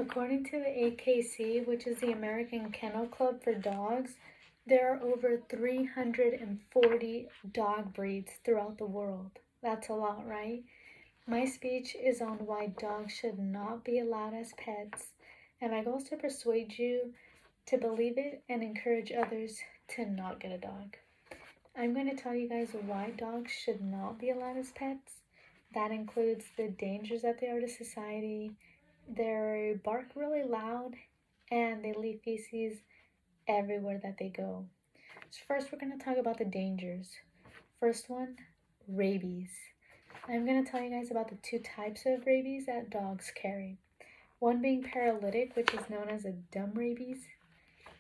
According to the AKC, which is the American Kennel Club for dogs, there are over 340 dog breeds throughout the world. That's a lot, right? My speech is on why dogs should not be allowed as pets, and my goal is to persuade you to believe it and encourage others to not get a dog. I'm going to tell you guys why dogs should not be allowed as pets. That includes the dangers that they are to society. They bark really loud and they leave feces everywhere that they go. So first we're going to talk about the dangers. First one, rabies. I'm going to tell you guys about the two types of rabies that dogs carry. One being paralytic, which is known as a dumb rabies.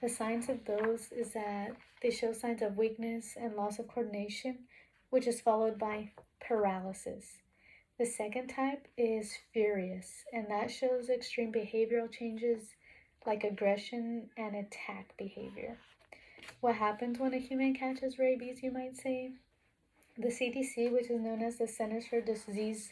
The signs of those is that they show signs of weakness and loss of coordination, which is followed by paralysis. The second type is furious, and that shows extreme behavioral changes like aggression and attack behavior. What happens when a human catches rabies, you might say? The CDC, which is known as the Centers for Disease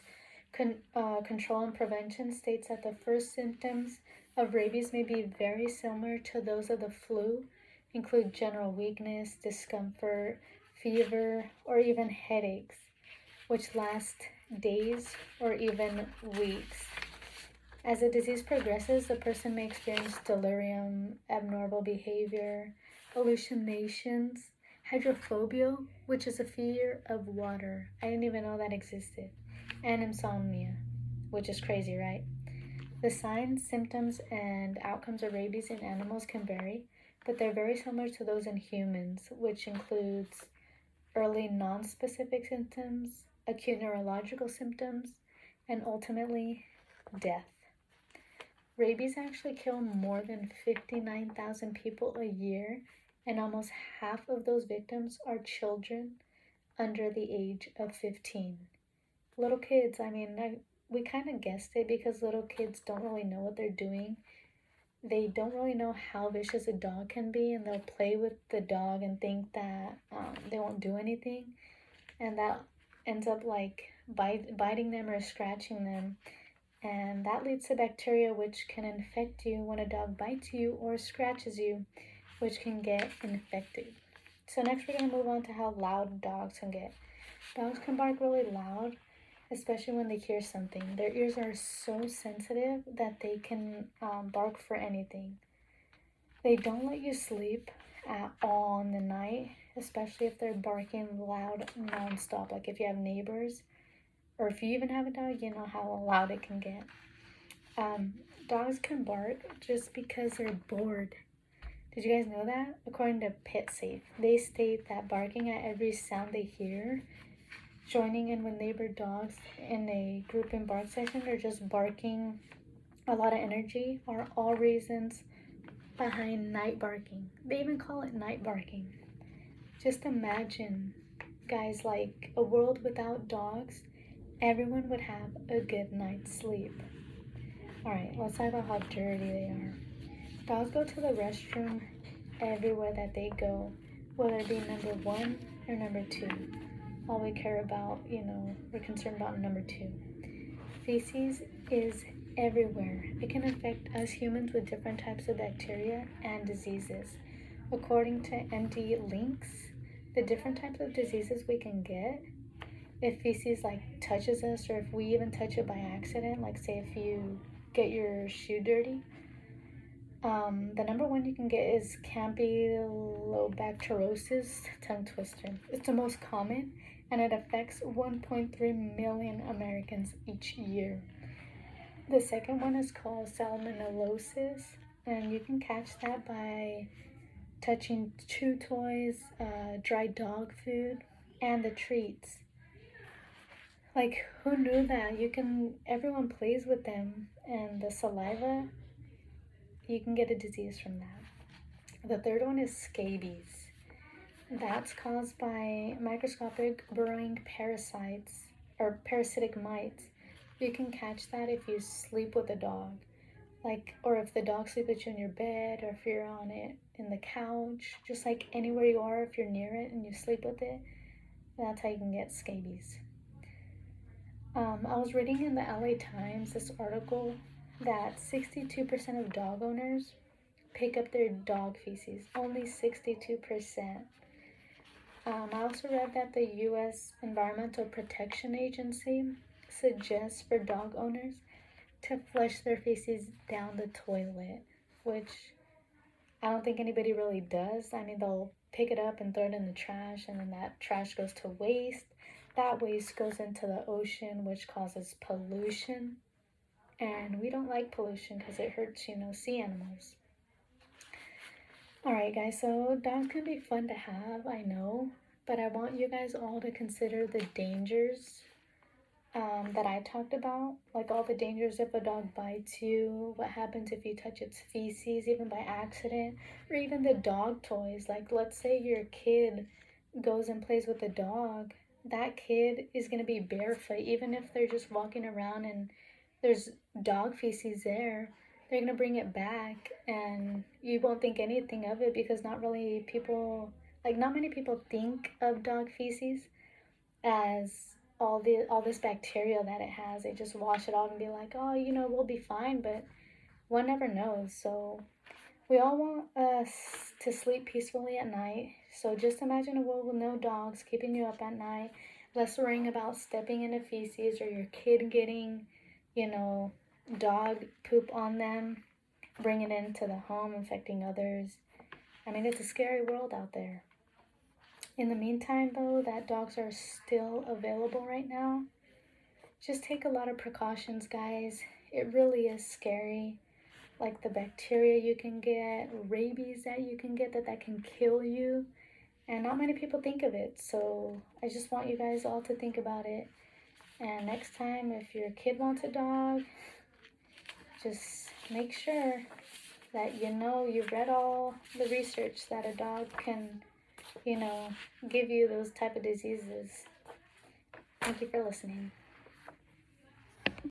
Control and Prevention, states that the first symptoms of rabies may be very similar to those of the flu, include general weakness, discomfort, fever, or even headaches, which last days or even weeks. As the disease progresses, the person may experience delirium, abnormal behavior, hallucinations, hydrophobia, which is a fear of water. I didn't even know that existed, and insomnia, which is crazy, right? The signs, symptoms, and outcomes of rabies in animals can vary, but they're very similar to those in humans, which includes early non-specific symptoms, acute neurological symptoms, and ultimately death. Rabies actually kill more than 59,000 people a year, and almost half of those victims are children under the age of 15. Little kids, we kind of guessed it because little kids don't really know what they're doing. They don't really know how vicious a dog can be, and they'll play with the dog and think that they won't do anything, and that ends up like biting them or scratching them, and that leads to bacteria which can infect you when a dog bites you or scratches you, which can get infected. So next we're going to move on to how loud dogs can get. Dogs can bark really loud, especially when they hear something. Their ears are so sensitive that they can bark for anything. They don't let you sleep at all in the night, especially if they're barking loud nonstop. Like if you have neighbors, or if you even have a dog, you know how loud it can get. Dogs can bark just because they're bored. Did you guys know that? According to PetSafe, they state that barking at every sound they hear, joining in with neighbor dogs in a group and bark session, or just barking a lot of energy are all reasons behind night barking. They even call it night barking. Just imagine, guys, like a world without dogs, everyone would have a good night's sleep. Alright, let's talk about how dirty they are. Dogs go to the restroom everywhere that they go, whether it be number one or number two. All we care about, we're concerned about number two. Feces is everywhere. It can affect us humans with different types of bacteria and diseases. According to MD Links, the different types of diseases we can get if feces like touches us, or if we even touch it by accident, like say if you get your shoe dirty. The number one you can get is Campylobacterosis, tongue twister. It's the most common, and it affects 1.3 million Americans each year. The second one is called salmonellosis, and you can catch that by touching chew toys, dry dog food, and the treats. Like, who knew that everyone plays with them, and the saliva, you can get a disease from that. The third one is scabies. That's caused by microscopic burrowing parasites or parasitic mites. You can catch that if you sleep with a dog, or if the dog sleeps with you in your bed, or if you're on it in the couch, just like anywhere you are, if you're near it and you sleep with it, that's how you can get scabies. I was reading in the LA Times this article that 62% of dog owners pick up their dog feces. Only 62%. I also read that the U.S. Environmental Protection Agency suggests for dog owners to flush their feces down the toilet, which I don't think anybody really does. I mean, they'll pick it up and throw it in the trash, and then that trash goes to waste. That waste goes into the ocean, which causes pollution. And we don't like pollution because it hurts, sea animals. Alright, guys, so dogs can be fun to have, I know, but I want you guys all to consider the dangers that I talked about, like all the dangers if a dog bites you, what happens if you touch its feces, even by accident, or even the dog toys. Like, let's say your kid goes and plays with a dog, that kid is going to be barefoot, even if they're just walking around and there's dog feces there. They're going to bring it back, and you won't think anything of it because not many people think of dog feces as all this bacteria that it has. They just wash it off and be like, oh, we'll be fine, but one never knows. So we all want us to sleep peacefully at night. So just imagine a world with no dogs keeping you up at night, less worrying about stepping into feces or your kid getting, dog poop on them, bringing it into the home, infecting others. I mean, it's a scary world out there. In the meantime, though, that dogs are still available right now, just take a lot of precautions, guys. It really is scary. Like the bacteria you can get, rabies that you can get that can kill you. And not many people think of it. So I just want you guys all to think about it. And next time, if your kid wants a dog, just make sure that you've read all the research that a dog can, give you those type of diseases. Thank you for listening.